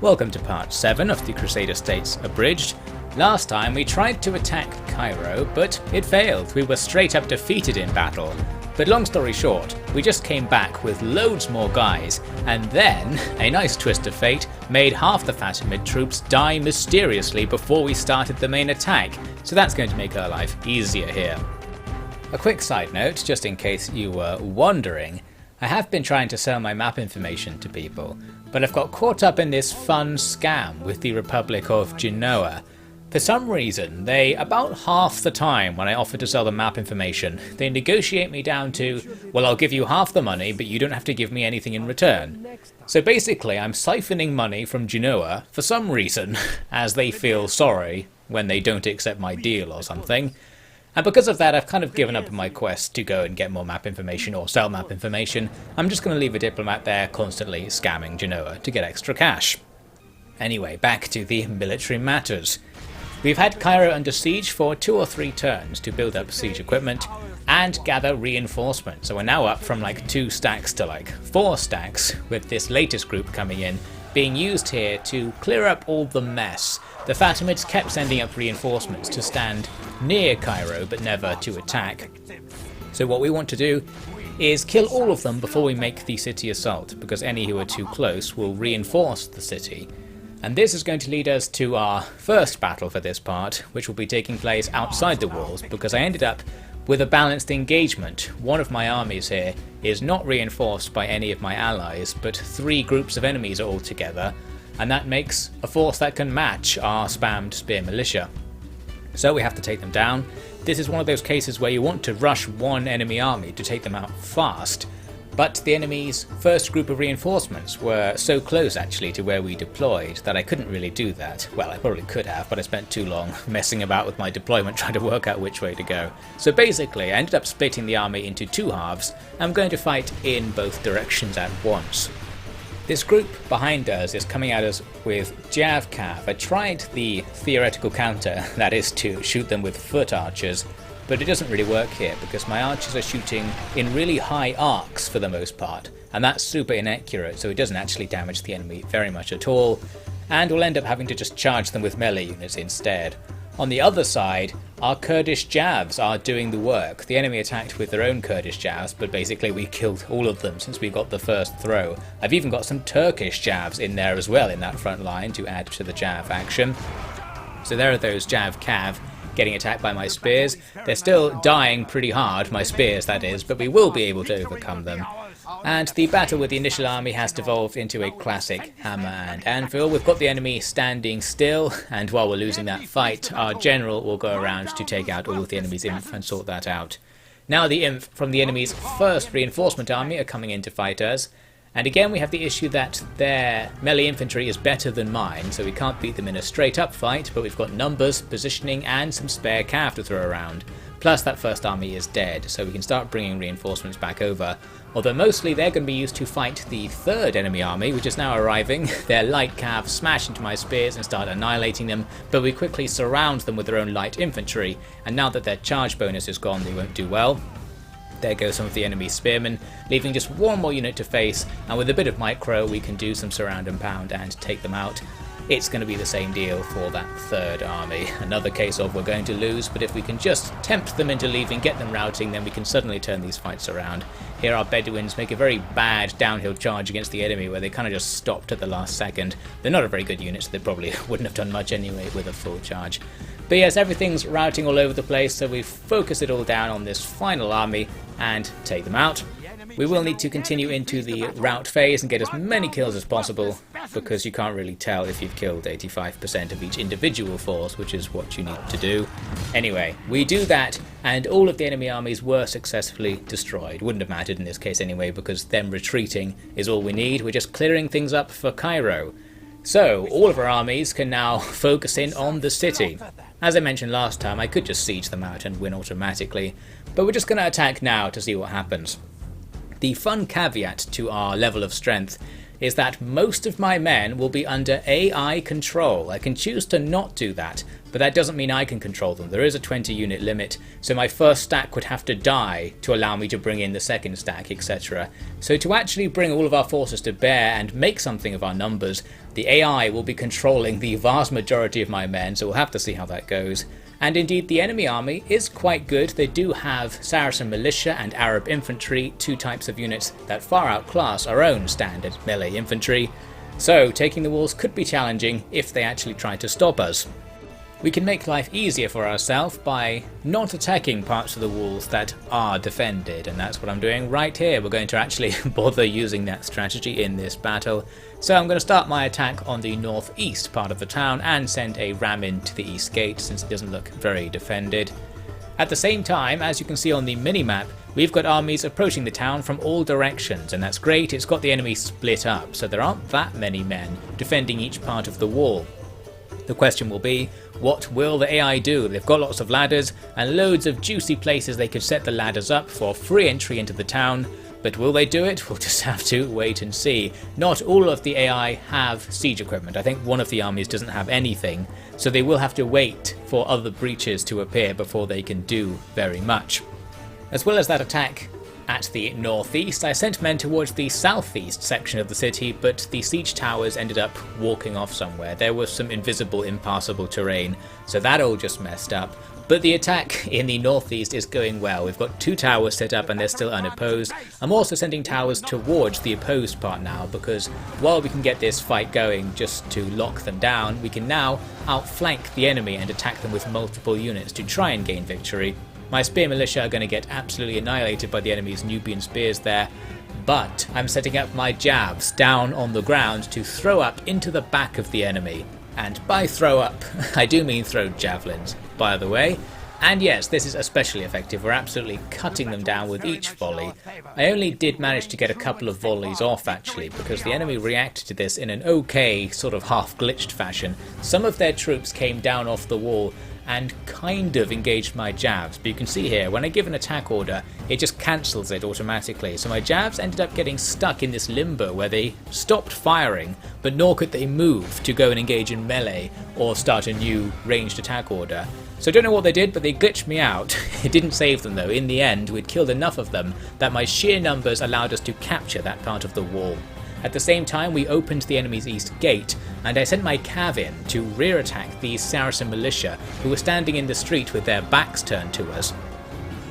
Welcome to part 7 of the Crusader States Abridged. Last time we tried to attack Cairo, but it failed. We were straight up defeated in battle. But long story short, we just came back with loads more guys, and then a nice twist of fate made half the Fatimid troops die mysteriously before we started the main attack, so that's going to make our life easier here. A quick side note, just in case you were wondering, I have been trying to sell my map information to people, but I've got caught up in this fun scam with the Republic of Genoa. For some reason, about half the time when I offer to sell the map information, they negotiate me down to, well, I'll give you half the money, but you don't have to give me anything in return. So basically, I'm siphoning money from Genoa for some reason, as they feel sorry when they don't accept my deal or something. And because of that, I've kind of given up on my quest to go and get more map information or sell map information. I'm just going to leave a diplomat there constantly scamming Genoa to get extra cash. Anyway, back to the military matters. We've had Cairo under siege for 2 or 3 turns to build up siege equipment and gather reinforcements. So we're now up from like 2 stacks to like 4 stacks, with this latest group coming in, being used here to clear up all the mess. The Fatimids kept sending up reinforcements to stand near Cairo but never to attack. So what we want to do is kill all of them before we make the city assault, because any who are too close will reinforce the city. And this is going to lead us to our first battle for this part, which will be taking place outside the walls, because I ended up with a balanced engagement. One of my armies here is not reinforced by any of my allies, but 3 groups of enemies are all together, and that makes a force that can match our spammed spear militia. So we have to take them down. This is one of those cases where you want to rush one enemy army to take them out fast, but the enemy's first group of reinforcements were so close actually to where we deployed that I couldn't really do that. Well, I probably could have, but I spent too long messing about with my deployment trying to work out which way to go. So basically I ended up splitting the army into 2 halves. I'm going to fight in both directions at once. This group behind us is coming at us with Cav. I tried the theoretical counter, that is to shoot them with foot archers, but it doesn't really work here because my archers are shooting in really high arcs for the most part, and that's super inaccurate, so it doesn't actually damage the enemy very much at all, and we'll end up having to just charge them with melee units instead. On the other side, our Kurdish Javs are doing the work. The enemy attacked with their own Kurdish Javs, but basically we killed all of them since we got the first throw. I've even got some Turkish Javs in there as well in that front line to add to the Jav action. So there are those Cav getting attacked by my spears. They're still dying pretty hard, my spears that is, but we will be able to overcome them. And the battle with the initial army has devolved into a classic hammer and anvil. We've got the enemy standing still, and while we're losing that fight, our general will go around to take out all of the enemy's inf and sort that out. Now the inf from the enemy's first reinforcement army are coming in to fight us, and again we have the issue that their melee infantry is better than mine, so we can't beat them in a straight up fight, but we've got numbers, positioning and some spare cav to throw around. Plus that first army is dead, so we can start bringing reinforcements back over. Although mostly they're going to be used to fight the third enemy army, which is now arriving. Their light cav smash into my spears and start annihilating them, but we quickly surround them with their own light infantry, and now that their charge bonus is gone, they won't do well. There go some of the enemy spearmen, leaving just one more unit to face, and with a bit of micro we can do some surround and pound and take them out. It's going to be the same deal for that third army. Another case of we're going to lose, but if we can just tempt them into leaving, get them routing, then we can suddenly turn these fights around. Here our Bedouins make a very bad downhill charge against the enemy where they kind of just stopped at the last second. They're not a very good unit, so they probably wouldn't have done much anyway with a full charge. But yes, everything's routing all over the place, so we've focused it all down on this final army and take them out. We will need to continue into the rout phase and get as many kills as possible, because you can't really tell if you've killed 85% of each individual force, which is what you need to do. Anyway, we do that, and all of the enemy armies were successfully destroyed. Wouldn't have mattered in this case anyway, because them retreating is all we need. We're just clearing things up for Cairo. So, all of our armies can now focus in on the city. As I mentioned last time, I could just siege them out and win automatically, but we're just going to attack now to see what happens. The fun caveat to our level of strength is that most of my men will be under AI control. I can choose to not do that, but that doesn't mean I can control them. There is a 20 unit limit, so my first stack would have to die to allow me to bring in the second stack, etc. So to actually bring all of our forces to bear and make something of our numbers, the AI will be controlling the vast majority of my men, so we'll have to see how that goes. And indeed, the enemy army is quite good. They do have Saracen militia and Arab infantry, two types of units that far outclass our own standard melee infantry. So taking the walls could be challenging if they actually try to stop us. We can make life easier for ourselves by not attacking parts of the walls that are defended, and that's what I'm doing right here. We're going to actually bother using that strategy in this battle. So I'm going to start my attack on the northeast part of the town and send a ram into the east gate since it doesn't look very defended. At the same time, as you can see on the minimap, we've got armies approaching the town from all directions, and that's great. It's got the enemy split up, so there aren't that many men defending each part of the wall. The question will be, what will the AI do? They've got lots of ladders and loads of juicy places they could set the ladders up for free entry into the town, but will they do it? We'll just have to wait and see. Not all of the AI have siege equipment. I think one of the armies doesn't have anything, so they will have to wait for other breaches to appear before they can do very much. As well as that attack at the northeast, I sent men towards the southeast section of the city, but the siege towers ended up walking off somewhere. There was some invisible, impassable terrain, so that all just messed up. But the attack in the northeast is going well. We've got 2 towers set up and they're still unopposed. I'm also sending towers towards the opposed part now, because while we can get this fight going just to lock them down, we can now outflank the enemy and attack them with multiple units to try and gain victory. My spear militia are going to get absolutely annihilated by the enemy's Nubian spears there, but I'm setting up my jabs down on the ground to throw up into the back of the enemy. And by throw up, I do mean throw javelins, by the way. And yes, this is especially effective. We're absolutely cutting them down with each volley. I only did manage to get a couple of volleys off actually, because the enemy reacted to this in an okay, sort of half glitched fashion. Some of their troops came down off the wall and kind of engaged my jabs, but you can see here, when I give an attack order, it just cancels it automatically. So my jabs ended up getting stuck in this limbo where they stopped firing, but nor could they move to go and engage in melee or start a new ranged attack order. So I don't know what they did, but they glitched me out. It didn't save them though. In the end, we'd killed enough of them that my sheer numbers allowed us to capture that part of the wall. At the same time, we opened the enemy's east gate, and I sent my cav in to rear attack these Saracen militia who were standing in the street with their backs turned to us.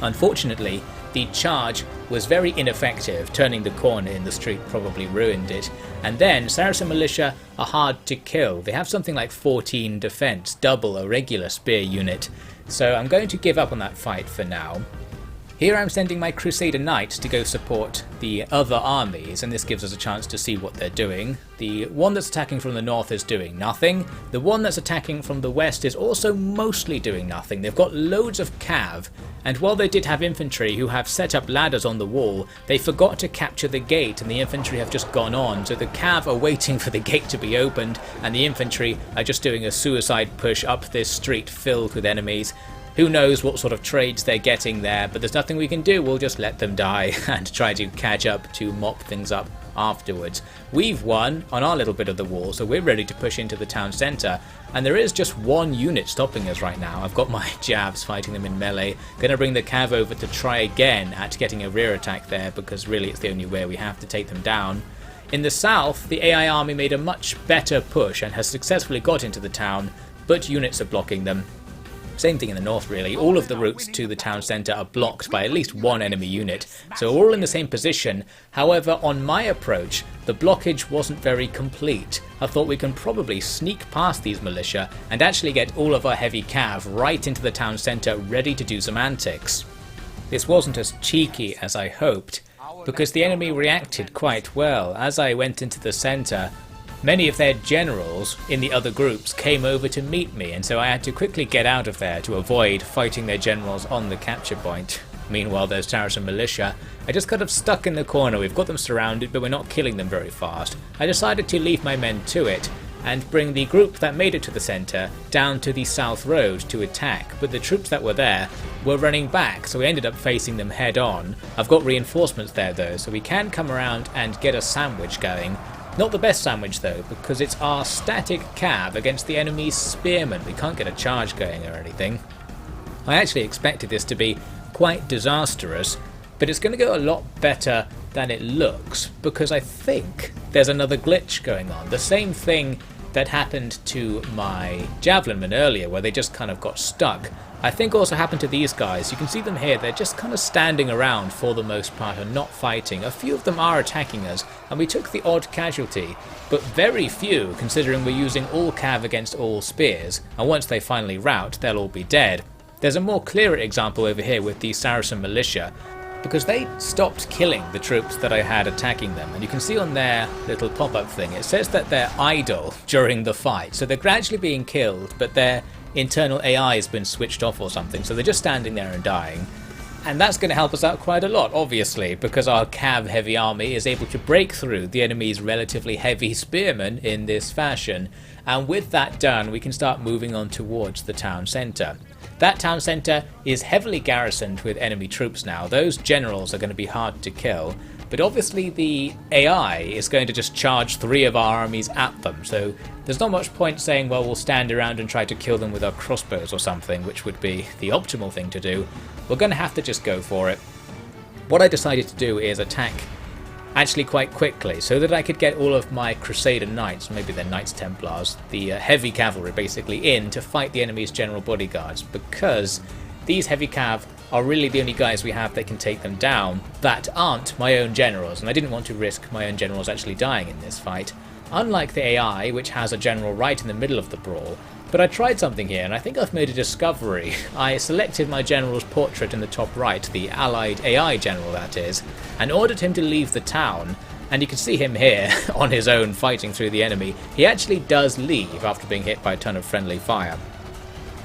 Unfortunately, the charge was very ineffective. Turning the corner in the street probably ruined it. And then Saracen militia are hard to kill. They have something like 14 defense, double a regular spear unit. So I'm going to give up on that fight for now. Here I'm sending my Crusader Knights to go support the other armies, and this gives us a chance to see what they're doing. The one that's attacking from the north is doing nothing. The one that's attacking from the west is also mostly doing nothing. They've got loads of cav, and while they did have infantry who have set up ladders on the wall, they forgot to capture the gate, and the infantry have just gone on. So the cav are waiting for the gate to be opened, and the infantry are just doing a suicide push up this street filled with enemies. Who knows what sort of trades they're getting there, but there's nothing we can do. We'll just let them die and try to catch up to mop things up afterwards. We've won on our little bit of the wall, so we're ready to push into the town centre, and there is just one unit stopping us right now. I've got my jabs fighting them in melee. Gonna bring the cav over to try again at getting a rear attack there, because really it's the only way we have to take them down. In the south, the AI army made a much better push and has successfully got into the town, but units are blocking them. Same thing in the north really. All of the routes to the town centre are blocked by at least one enemy unit, so we're all in the same position. However, on my approach, the blockage wasn't very complete. I thought we can probably sneak past these militia and actually get all of our heavy cav right into the town centre ready to do some antics. This wasn't as cheeky as I hoped, because the enemy reacted quite well. As I went into the centre, many of their generals in the other groups came over to meet me, and so I had to quickly get out of there to avoid fighting their generals on the capture point. Meanwhile, those Saracen militia are just kind of stuck in the corner. We've got them surrounded, but we're not killing them very fast. I decided to leave my men to it and bring the group that made it to the centre down to the south road to attack, but the troops that were there were running back, so we ended up facing them head on. I've got reinforcements there though, so we can come around and get a sandwich going. Not the best sandwich though, because it's our static cav against the enemy's spearmen. We can't get a charge going or anything. I actually expected this to be quite disastrous, but it's going to go a lot better than it looks, because I think there's another glitch going on. The same thing that happened to my javelinmen earlier, where they just kind of got stuck, I think also happened to these guys. You can see them here, they're just kind of standing around for the most part and not fighting. A few of them are attacking us, and we took the odd casualty, but very few considering we're using all cav against all spears, and once they finally rout, they'll all be dead. There's a more clearer example over here with the Saracen militia, because they stopped killing the troops that I had attacking them, and you can see on their little pop-up thing, it says that they're idle during the fight, so they're gradually being killed, but their internal AI has been switched off or something, so they're just standing there and dying. And that's going to help us out quite a lot, obviously, because our cav heavy army is able to break through the enemy's relatively heavy spearmen in this fashion, and with that done we can start moving on towards the town centre. That town centre is heavily garrisoned with enemy troops now. Those generals are going to be hard to kill, but obviously the AI is going to just charge 3 of our armies at them, so there's not much point saying, well, we'll stand around and try to kill them with our crossbows or something, which would be the optimal thing to do. We're going to have to just go for it. What I decided to do is attack actually quite quickly, so that I could get all of my Crusader knights, maybe they're Knights Templars, the heavy cavalry basically, in to fight the enemy's general bodyguards, because these heavy cav are really the only guys we have that can take them down that aren't my own generals, and I didn't want to risk my own generals actually dying in this fight. Unlike the AI, which has a general right in the middle of the brawl, but I tried something here and I think I've made a discovery. I selected my general's portrait in the top right, the allied AI general that is, and ordered him to leave the town, and you can see him here on his own fighting through the enemy. He actually does leave after being hit by a ton of friendly fire.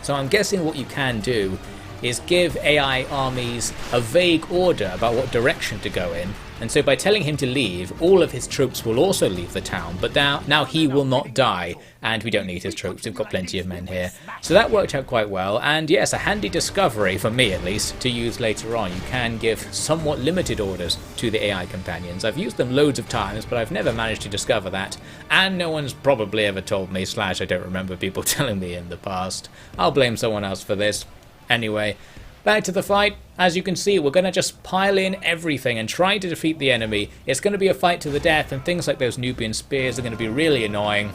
So I'm guessing what you can do is give AI armies a vague order about what direction to go in, and so by telling him to leave, all of his troops will also leave the town, but now he will not die, and we don't need his troops, we've got plenty of men here. So that worked out quite well, and yes, a handy discovery, for me at least, to use later on. You can give somewhat limited orders to the AI companions. I've used them loads of times, but I've never managed to discover that, and no one's probably ever told me, / I don't remember people telling me in the past. I'll blame someone else for this. Anyway, back to the fight. As you can see, we're going to just pile in everything and try to defeat the enemy. It's going to be a fight to the death, and things like those Nubian spears are going to be really annoying.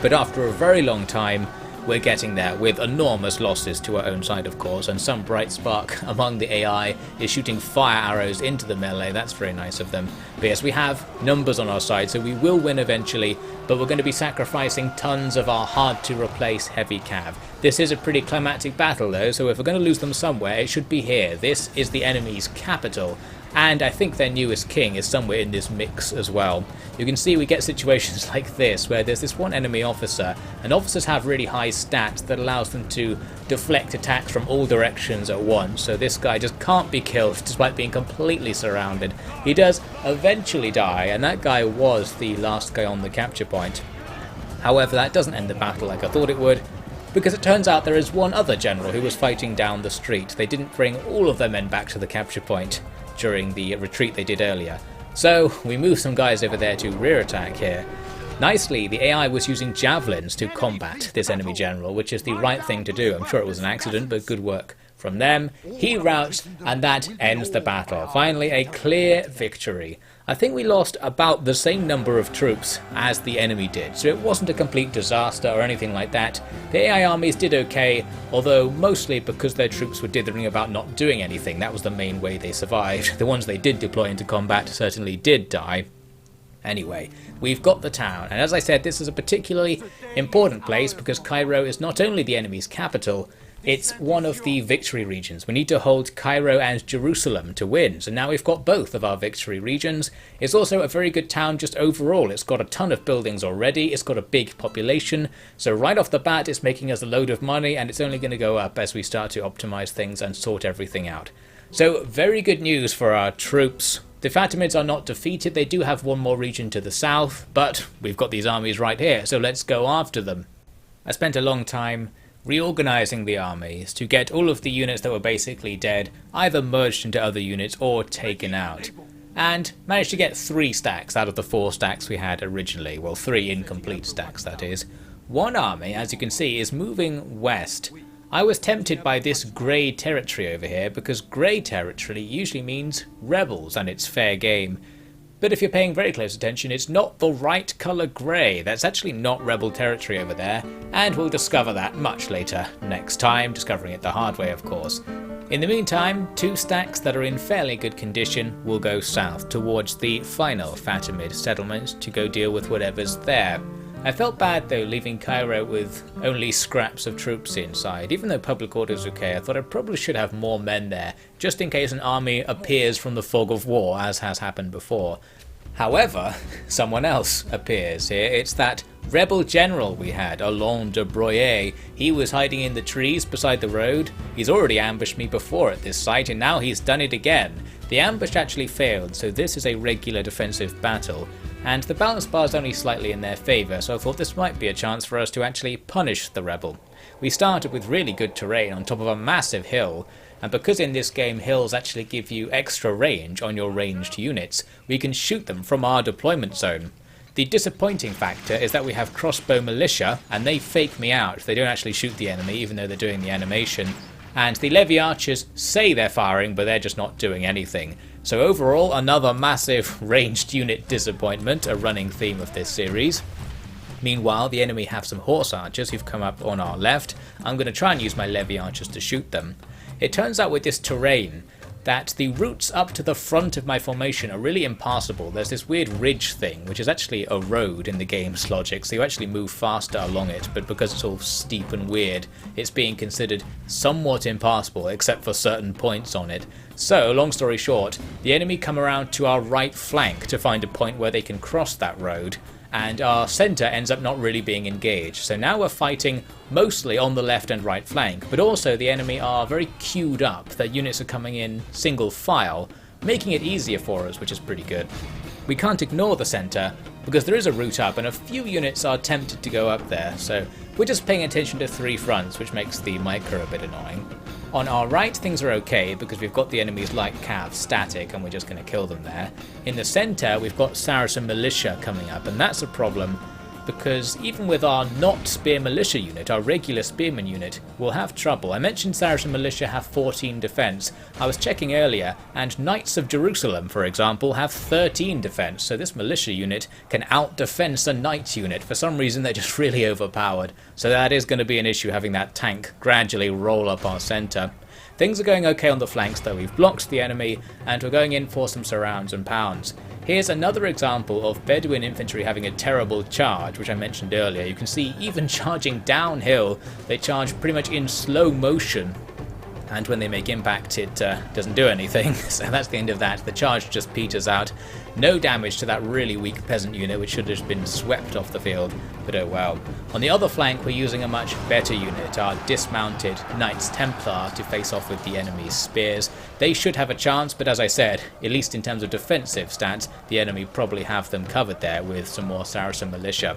But after a very long time, we're getting there, with enormous losses to our own side of course, and some bright spark among the AI is shooting fire arrows into the melee. That's very nice of them. But yes, we have numbers on our side, so we will win eventually, but we're going to be sacrificing tons of our hard to replace heavy cav. This is a pretty climactic battle though, so if we're going to lose them somewhere, it should be here. This is the enemy's capital, and I think their newest king is somewhere in this mix as well. You can see we get situations like this, where there's this one enemy officer, and officers have really high stats that allows them to deflect attacks from all directions at once, so this guy just can't be killed despite being completely surrounded. He does eventually die, and that guy was the last guy on the capture point. However, that doesn't end the battle like I thought it would, because it turns out there is one other general who was fighting down the street. They didn't bring all of their men back to the capture point during the retreat they did earlier. So we moved some guys over there to rear attack here. Nicely, the AI was using javelins to combat this enemy general, which is the right thing to do. I'm sure it was an accident, but good work from them. He routs, and that ends the battle. Finally, a clear victory. I think we lost about the same number of troops as the enemy did, so it wasn't a complete disaster or anything like that. The AI armies did okay, although mostly because their troops were dithering about not doing anything. That was the main way they survived. The ones they did deploy into combat certainly did die. Anyway, we've got the town, and as I said, this is a particularly important place because Cairo is not only the enemy's capital, it's one of the victory regions. We need to hold Cairo and Jerusalem to win, so now we've got both of our victory regions. It's also a very good town just overall. It's got a ton of buildings already, it's got a big population, so right off the bat it's making us a load of money, and it's only going to go up as we start to optimize things and sort everything out. So very good news for our troops. The Fatimids are not defeated. They do have one more region to the south, but we've got these armies right here, so let's go after them. I spent a long time reorganizing the armies to get all of the units that were basically dead either merged into other units or taken out. and managed to get 3 stacks out of the 4 stacks we had originally. Well, 3 incomplete stacks, that is. One army, as you can see, is moving west. I was tempted by this grey territory over here, because grey territory usually means rebels, and it's fair game. But if you're paying very close attention, it's not the right colour grey. That's actually not rebel territory over there, and we'll discover that much later next time, discovering it the hard way, of course. In the meantime, 2 stacks that are in fairly good condition will go south towards the final Fatimid settlement to go deal with whatever's there. I felt bad though leaving Cairo with only scraps of troops inside. Even though public order is okay, I thought I probably should have more men there, just in case an army appears from the fog of war, as has happened before. However, someone else appears here. It's that rebel general we had, Alain de Broyer. He was hiding in the trees beside the road. He's already ambushed me before at this site, and now he's done it again. The ambush actually failed, so this is a regular defensive battle. And the balance bar is only slightly in their favour, so I thought this might be a chance for us to actually punish the rebel. We started with really good terrain on top of a massive hill, and because in this game hills actually give you extra range on your ranged units, we can shoot them from our deployment zone. The disappointing factor is that we have crossbow militia, and they fake me out. They don't actually shoot the enemy even though they're doing the animation. And the levy archers say they're firing, but they're just not doing anything. So overall, another massive ranged unit disappointment, a running theme of this series. Meanwhile, the enemy have some horse archers who've come up on our left. I'm going to try and use my levy archers to shoot them. It turns out with this terrain that the routes up to the front of my formation are really impassable. There's this weird ridge thing, which is actually a road in the game's logic, so you actually move faster along it, but because it's all steep and weird, it's being considered somewhat impassable, except for certain points on it. So, long story short, the enemy come around to our right flank to find a point where they can cross that road, and our centre ends up not really being engaged. So now we're fighting mostly on the left and right flank, but also the enemy are very queued up. Their units are coming in single file, making it easier for us, which is pretty good. We can't ignore the centre, because there is a route up and a few units are tempted to go up there, so we're just paying attention to 3 fronts, which makes the micro a bit annoying. On our right, things are okay because we've got the enemy's light cav static and we're just going to kill them there. In the centre, we've got Saracen militia coming up, and that's a problem because even with our not spear militia unit, our regular spearman unit, we'll have trouble. I mentioned Saracen militia have 14 defence. I was checking earlier, and Knights of Jerusalem, for example, have 13 defence, so this militia unit can out-defence a knight unit. For some reason, they're just really overpowered, so that is going to be an issue, having that tank gradually roll up our centre. Things are going okay on the flanks though. We've blocked the enemy, and we're going in for some surrounds and pounds. Here's another example of Bedouin infantry having a terrible charge, which I mentioned earlier. You can see even charging downhill, they charge pretty much in slow motion. And when they make impact, it doesn't do anything, so that's the end of that. The charge just peters out. No damage to that really weak peasant unit, which should have just been swept off the field, but oh well. On the other flank, we're using a much better unit, our dismounted Knights Templar, to face off with the enemy's spears. They should have a chance, but as I said, at least in terms of defensive stats, the enemy probably have them covered there with some more Saracen militia.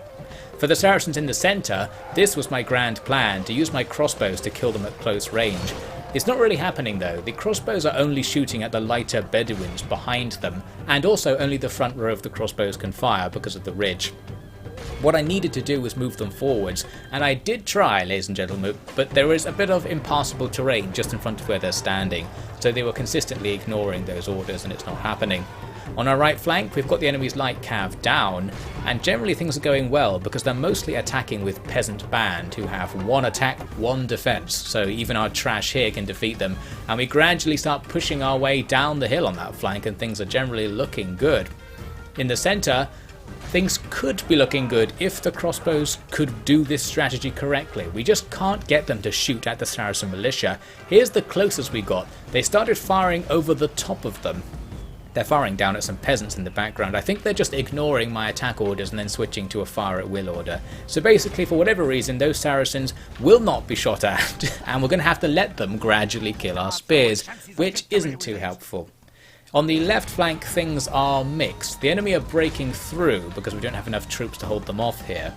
For the Saracens in the centre, this was my grand plan, to use my crossbows to kill them at close range. It's not really happening though. The crossbows are only shooting at the lighter Bedouins behind them, and also only the front row of the crossbows can fire because of the ridge. What I needed to do was move them forwards, and I did try, ladies and gentlemen, but there is a bit of impassable terrain just in front of where they're standing, so they were consistently ignoring those orders and it's not happening. On our right flank, we've got the enemy's light cav down, and generally things are going well because they're mostly attacking with Peasant Band, who have 1 attack, 1 defense, so even our trash here can defeat them, and we gradually start pushing our way down the hill on that flank, and things are generally looking good. In the centre, things could be looking good if the crossbows could do this strategy correctly. We just can't get them to shoot at the Saracen militia. Here's the closest we got. They started firing over the top of them. They're firing down at some peasants in the background. I think they're just ignoring my attack orders and then switching to a fire at will order. So basically, for whatever reason, those Saracens will not be shot at, and we're going to have to let them gradually kill our spears, which isn't too helpful. On the left flank, things are mixed. The enemy are breaking through because we don't have enough troops to hold them off here.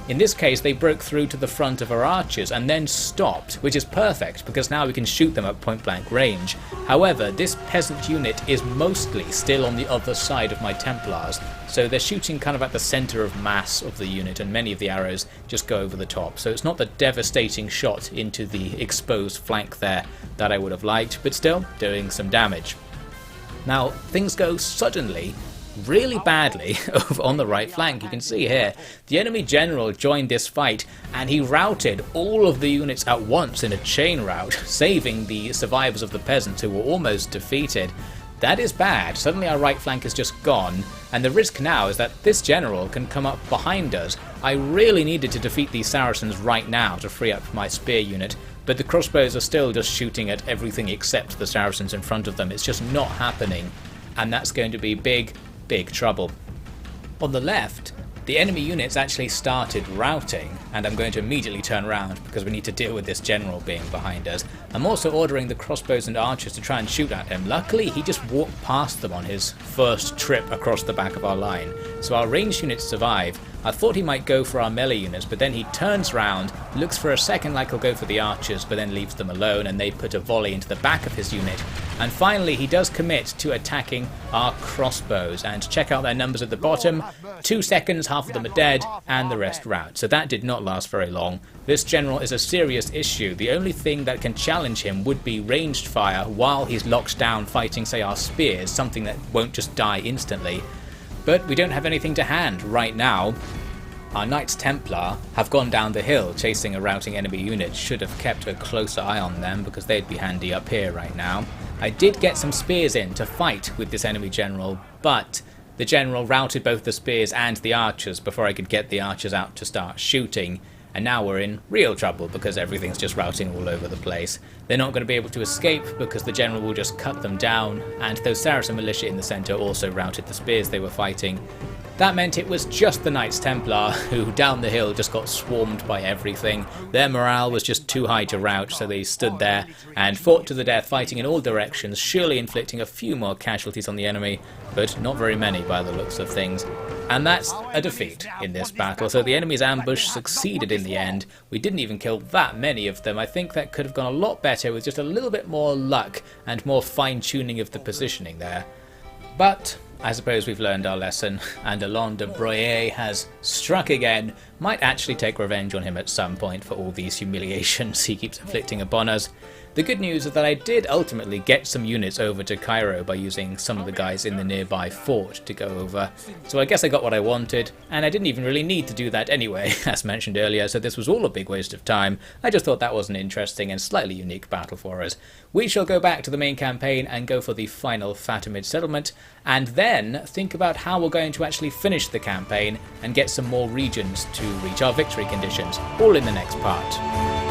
In this case, they broke through to the front of our archers and then stopped, which is perfect because now we can shoot them at point blank range. However, this peasant unit is mostly still on the other side of my Templars, so they're shooting kind of at the center of mass of the unit, and many of the arrows just go over the top. So it's not the devastating shot into the exposed flank there that I would have liked, but still doing some damage. Now, things go suddenly really badly over on the right flank. You can see here, the enemy general joined this fight and he routed all of the units at once in a chain rout, saving the survivors of the peasants who were almost defeated. That is bad. Suddenly our right flank is just gone, and the risk now is that this general can come up behind us. I really needed to defeat these Saracens right now to free up my spear unit, but the crossbows are still just shooting at everything except the Saracens in front of them. It's just not happening, and that's going to be big trouble. On the left, the enemy units actually started routing, and I'm going to immediately turn around because we need to deal with this general being behind us. I'm also ordering the crossbows and archers to try and shoot at him. Luckily, he just walked past them on his first trip across the back of our line, so our ranged units survive. I thought he might go for our melee units, but then he turns round, looks for a second like he'll go for the archers, but then leaves them alone and they put a volley into the back of his unit. And finally he does commit to attacking our crossbows, and check out their numbers at the bottom. 2 seconds, half of them are dead, and the rest rout. So that did not last very long. This general is a serious issue. The only thing that can challenge him would be ranged fire while he's locked down fighting, say, our spears, something that won't just die instantly. But we don't have anything to hand right now. Our Knights Templar have gone down the hill chasing a routing enemy unit. Should have kept a closer eye on them because they'd be handy up here right now. I did get some spears in to fight with this enemy general, but the general routed both the spears and the archers before I could get the archers out to start shooting. And now we're in real trouble because everything's just routing all over the place. They're not going to be able to escape because the general will just cut them down, and those Saracen militia in the centre also routed the spears they were fighting. That meant it was just the Knights Templar who down the hill just got swarmed by everything. Their morale was just too high to rout, so they stood there and fought to the death, fighting in all directions, surely inflicting a few more casualties on the enemy, but not very many by the looks of things. And that's a defeat in this battle, so the enemy's ambush succeeded in the end. We didn't even kill that many of them. I think that could have gone a lot better with just a little bit more luck and more fine-tuning of the positioning there. But I suppose we've learned our lesson, and Alain de Broye has struck again. Might actually take revenge on him at some point for all these humiliations he keeps inflicting upon us. The good news is that I did ultimately get some units over to Cairo by using some of the guys in the nearby fort to go over. So I guess I got what I wanted, and I didn't even really need to do that anyway, as mentioned earlier, so this was all a big waste of time. I just thought that was an interesting and slightly unique battle for us. We shall go back to the main campaign and go for the final Fatimid settlement, and then think about how we're going to actually finish the campaign and get some more regions to reach our victory conditions, all in the next part.